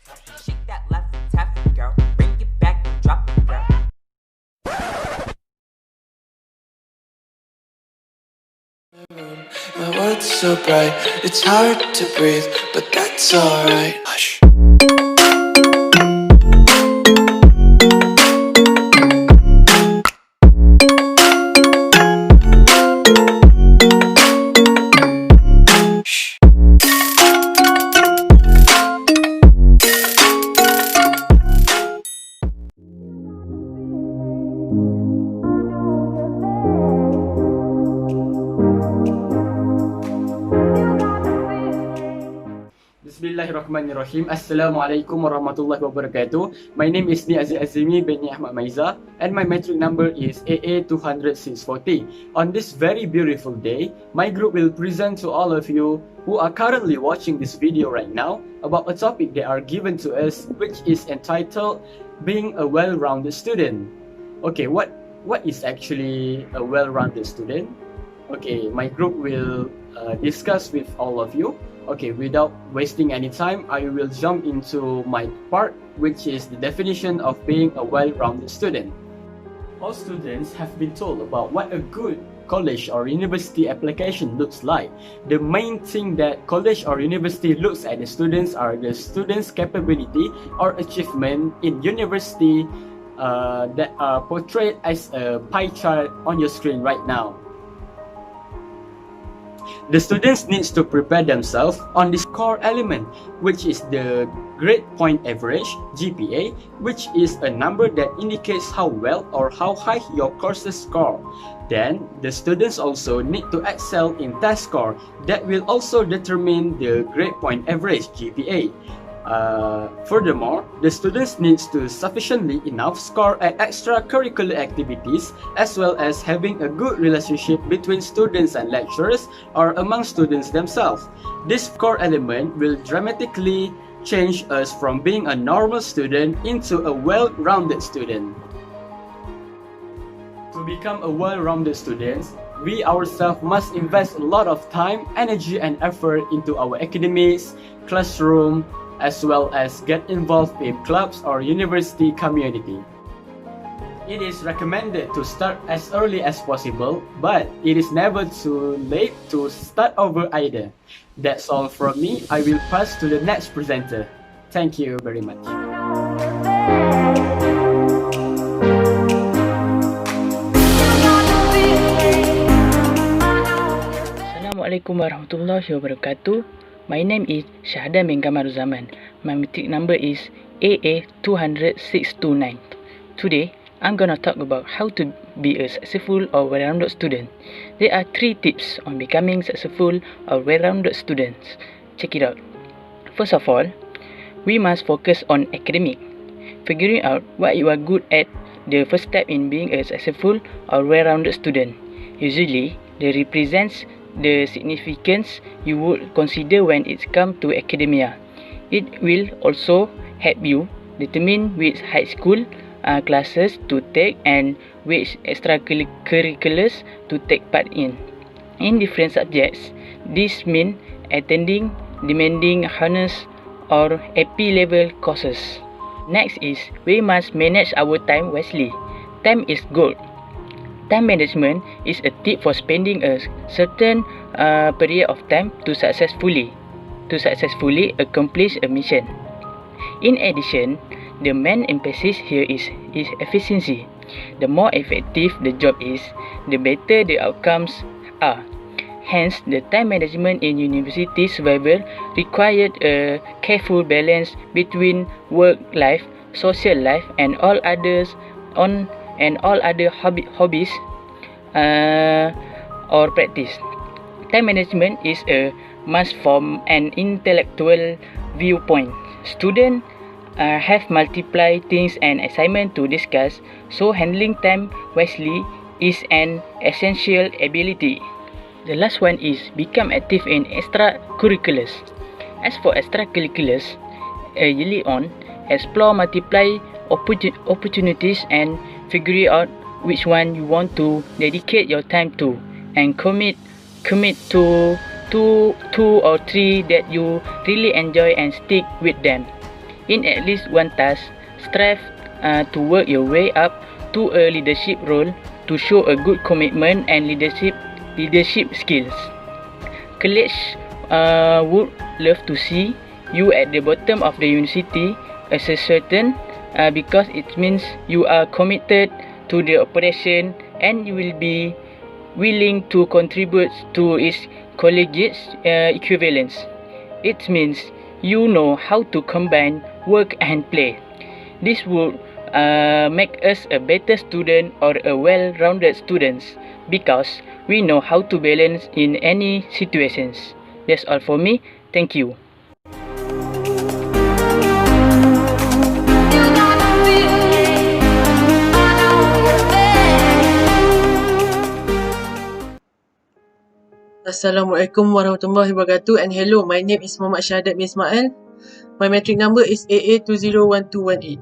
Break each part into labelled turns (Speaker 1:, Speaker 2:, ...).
Speaker 1: Shake that left foot, tap it, girl. Bring it back and drop it, girl.
Speaker 2: My world's so bright, it's hard to breathe, but that's alright. Hush.
Speaker 3: Bismillahirrahmanirrahim. Assalamualaikum warahmatullahi wabarakatuh. My name is Hazimi bin Ahmad Maiza and my metric number is AA200640. On this very beautiful day, my group will present to all of you who are currently watching this video right now about a topic that are given to us, which is entitled Being a Well-Rounded Student. Okay, what is actually a well-rounded student? Okay, my group will discuss with all of you. Okay, without wasting any time, I will jump into my part, which is the definition of being a well-rounded student. All students have been told about what a good college or university application looks like. The main thing that college or university looks at the students are the students' capability or achievement in university that are portrayed as a pie chart on your screen right now. The students needs to prepare themselves on this core element, which is the grade point average, GPA, which is a number that indicates how well or how high your courses score. Then, the students also need to excel in test score that will also determine the grade point average, GPA. Furthermore, the students needs to sufficiently enough score at extracurricular activities, as well as having a good relationship between students and lecturers or among students themselves. This core element will dramatically change us from being a normal student into a well-rounded student. To become a well-rounded student, we ourselves must invest a lot of time, energy and effort into our academics, classroom, as well as get involved in clubs or university community. It is recommended to start as early as possible, but it is never too late to start over either. That's all from me. I will pass to the next presenter. Thank you very much.
Speaker 4: Assalamualaikum warahmatullahi wabarakatuh. My name is Syahda bin Kamaruzaman. My metric number is AA200629. Today, I'm gonna talk about how to be a successful or well-rounded student. There are 3 tips on becoming successful or well-rounded students. Check it out. First of all, we must focus on academic. Figuring out what you are good at, the first step in being a successful or well-rounded student. Usually, they represents the significance you would consider when it comes to academia. It will also help you determine which high school classes to take and which extracurriculars to take part in different subjects. This means attending demanding honors or AP level courses. Next is we must manage our time wisely. Time is gold. Time management is a tip for spending a certain period of time to successfully accomplish a mission. In addition, the main emphasis here is efficiency. The more effective the job is, the better the outcomes are. Hence, the time management in university survival required a careful balance between work life, social life, and all other hobbies or practice. Time management is a must from an intellectual viewpoint. Students have multiple things and assignments to discuss, so handling time wisely is an essential ability. The last one is become active in extracurriculars. As for extracurriculars, early on, explore multiple opportunities and figure out which one you want to dedicate your time to, and commit to 2 or 3 that you really enjoy and stick with them. In at least one task, strive to work your way up to a leadership role to show a good commitment and leadership skills. College would love to see you at the bottom of the university as a certain because it means you are committed to the operation and you will be willing to contribute to its collegiate equivalence. It means you know how to combine work and play. This would make us a better student or a well-rounded student because we know how to balance in any situations. That's all for me. Thank you.
Speaker 5: Assalamualaikum warahmatullahi wabarakatuh, and hello, my name is Muhammad Syahadat bin Ismail. My metric number is AA201218.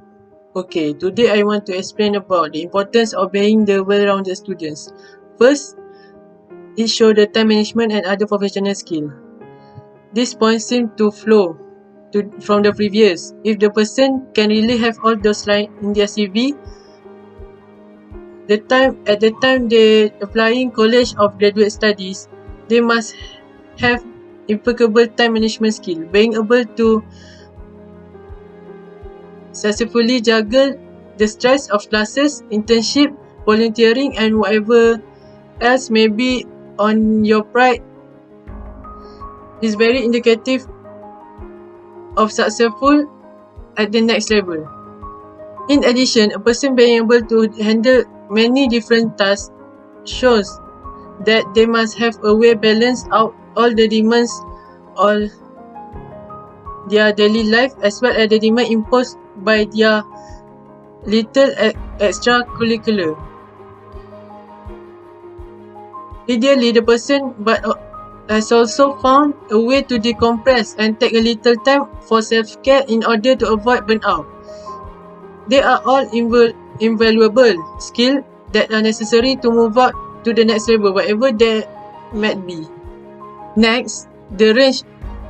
Speaker 5: Okay, today I want to explain about the importance of being the well-rounded students. First, it shows the time management and other professional skill. This point seem to flow from the previous. If the person can really have all those lines in their CV, at the time they applying college of graduate studies, they must have impeccable time management skill, being able to successfully juggle the stress of classes, internship, volunteering, and whatever else may be on your plate is very indicative of successful at the next level. In addition, a person being able to handle many different tasks shows that they must have a way balance out all the demands of their daily life as well as the demand imposed by their little extracurricular. Ideally, the person has also found a way to decompress and take a little time for self-care in order to avoid burnout. They are all invaluable skills that are necessary to move out to the next level, whatever that might be. Next, the range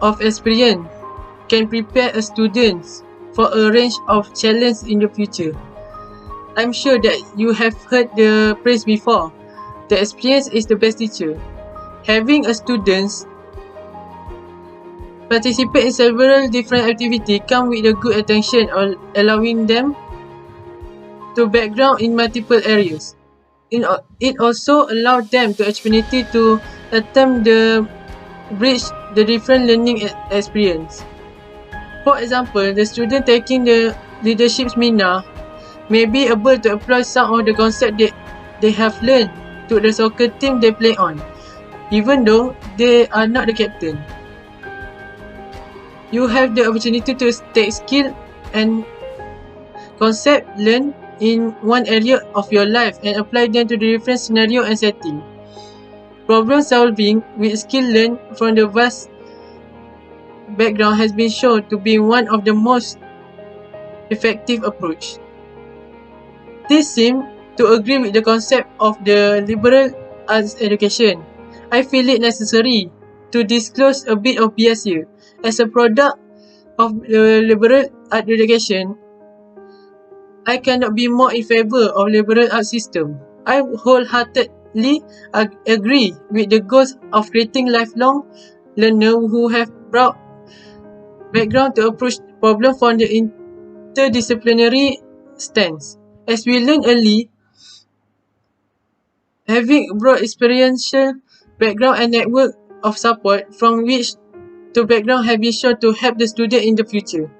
Speaker 5: of experience can prepare a student for a range of challenges in the future. I'm sure that you have heard the phrase before, the experience is the best teacher. Having a student participate in several different activities come with a good attention or allowing them to background in multiple areas. It also allowed them the opportunity to attempt the bridge the different learning experience. For example, the student taking the leadership seminar may be able to apply some of the concepts that they have learned to the soccer team they play on, even though they are not the captain. You have the opportunity to take skill and concept learned in one area of your life and apply them to the different scenario and setting. Problem solving with skill learned from the vast background has been shown to be one of the most effective approach. This seems to agree with the concept of the liberal arts education. I feel it necessary to disclose a bit of bias here. As a product of the liberal art education, I cannot be more in favor of liberal arts system. I wholeheartedly agree with the goals of creating lifelong learners who have broad background to approach problem from the interdisciplinary stance. As we learned early, having broad experiential background and network of support from which to background have been shown to help the student in the future.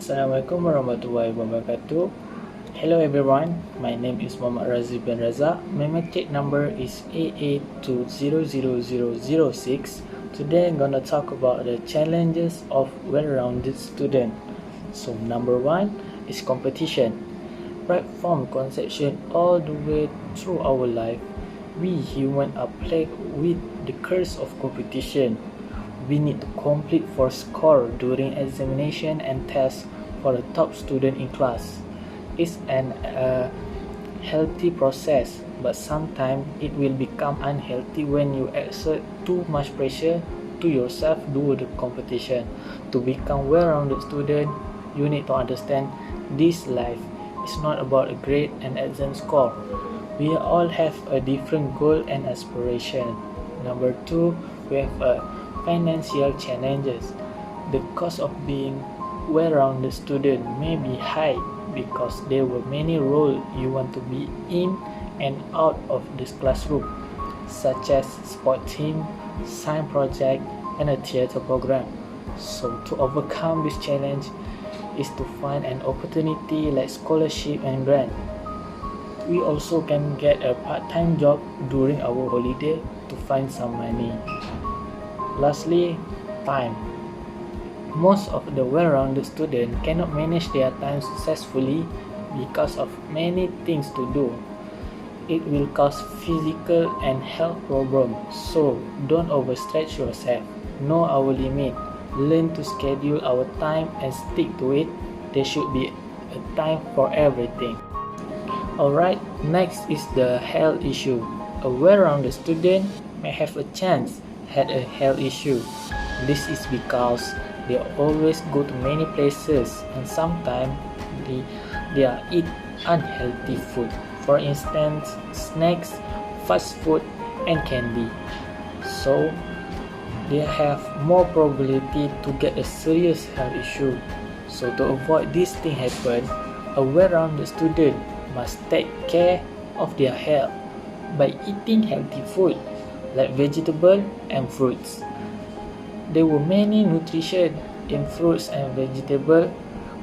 Speaker 6: Assalamualaikum warahmatullahi wabarakatuh. Hello everyone, my name is Muhammad Razi bin Raza. My metric number is AA200006. Today I'm gonna talk about the challenges of well-rounded student. So number one is competition. Right from conception all the way through our life, we humans are plagued with the curse of competition. We need to complete for score during examination and tests for the top student in class. It's an healthy process, but sometimes it will become unhealthy when you exert too much pressure to yourself due to the competition. To become well-rounded student, you need to understand this life is not about a grade and exam score. We all have a different goal and aspiration. Number 2, we have financial challenges. The cost of being well-rounded student may be high because there were many roles you want to be in and out of this classroom, such as sport team, science project, and a theater program. So to overcome this challenge is to find an opportunity like scholarship and grant. We also can get a part-time job during our holiday to find some money. Lastly, time. Most of the well-rounded students cannot manage their time successfully because of many things to do. It will cause physical and health problems, so don't overstretch yourself. Know our limit. Learn to schedule our time and stick to it. There should be a time for everything. Alright, next is the health issue. A well-rounded student may have a chance had a health issue. This is because they always go to many places and sometimes they eat unhealthy food. For instance, snacks, fast food, and candy. So they have more probability to get a serious health issue. So to avoid this thing happen, a well-rounded student must take care of their health by eating healthy food like vegetable and fruits. There were many nutrition in fruits and vegetables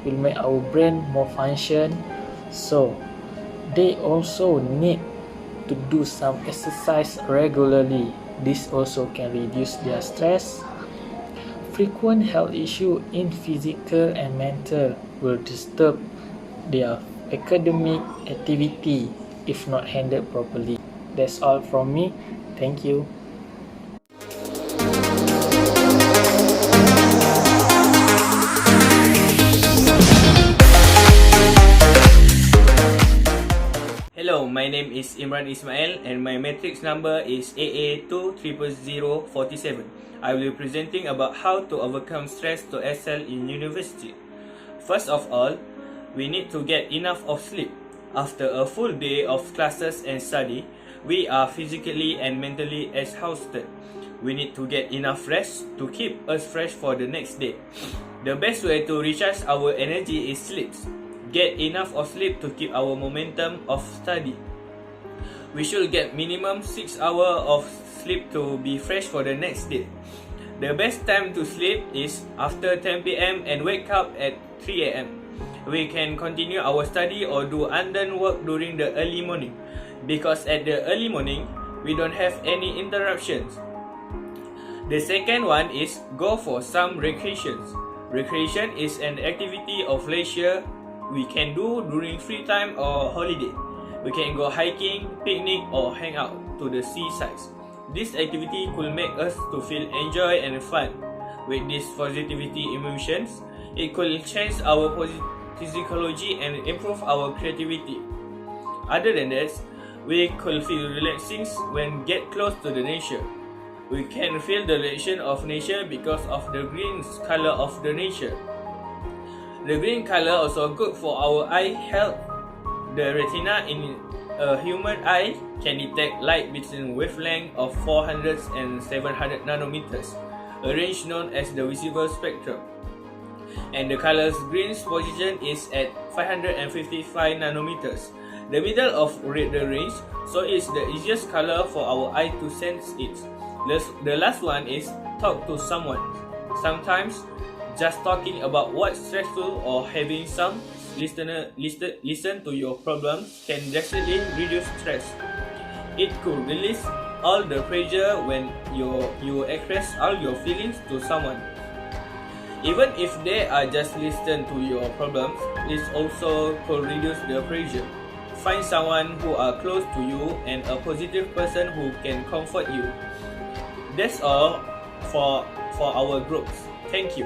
Speaker 6: will make our brain more function, so they also need to do some exercise regularly. This also can reduce their stress. Frequent health issues in physical and mental will disturb their academic activity if not handled properly. That's all from me. Thank you.
Speaker 7: Hello, my name is Imran Ismail and my matrix number is AA2000047. I will be presenting about how to overcome stress to excel in university. First of all, we need to get enough of sleep. After a full day of classes and study, we are physically and mentally exhausted. We need to get enough rest to keep us fresh for the next day. The best way to recharge our energy is sleep. Get enough of sleep to keep our momentum of study. We should get minimum 6 hours of sleep to be fresh for the next day. The best time to sleep is after 10 PM and wake up at 3 AM. We can continue our study or do undone work during the early morning, because at the early morning, we don't have any interruptions. The second one is go for some recreations. Recreation is an activity of leisure we can do during free time or holiday. We can go hiking, picnic or hang out to the seasides. This activity could make us to feel enjoy and fun. With these positivity emotions, it could change our physiology and improve our creativity. Other than that, we could feel relaxing when get close to the nature. We can feel the relaxation of nature because of the green color of the nature. The green color also good for our eye health. The retina in a human eye can detect light between wavelength of 400 and 700 nanometers, a range known as the visible spectrum. And the color's green position is at 555 nanometers, the middle of the range, so it's the easiest color for our eye to sense it. The last one is talk to someone. Sometimes just talking about what's stressful or having some listen to your problems can drastically reduce stress. It could release all the pressure when you express all your feelings to someone. Even if they are just listen to your problems, it also could reduce the pressure. Find someone who are close to you and a positive person who can comfort you. That's all for our groups. Thank you.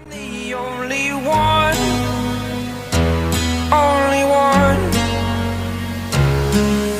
Speaker 2: The only one you.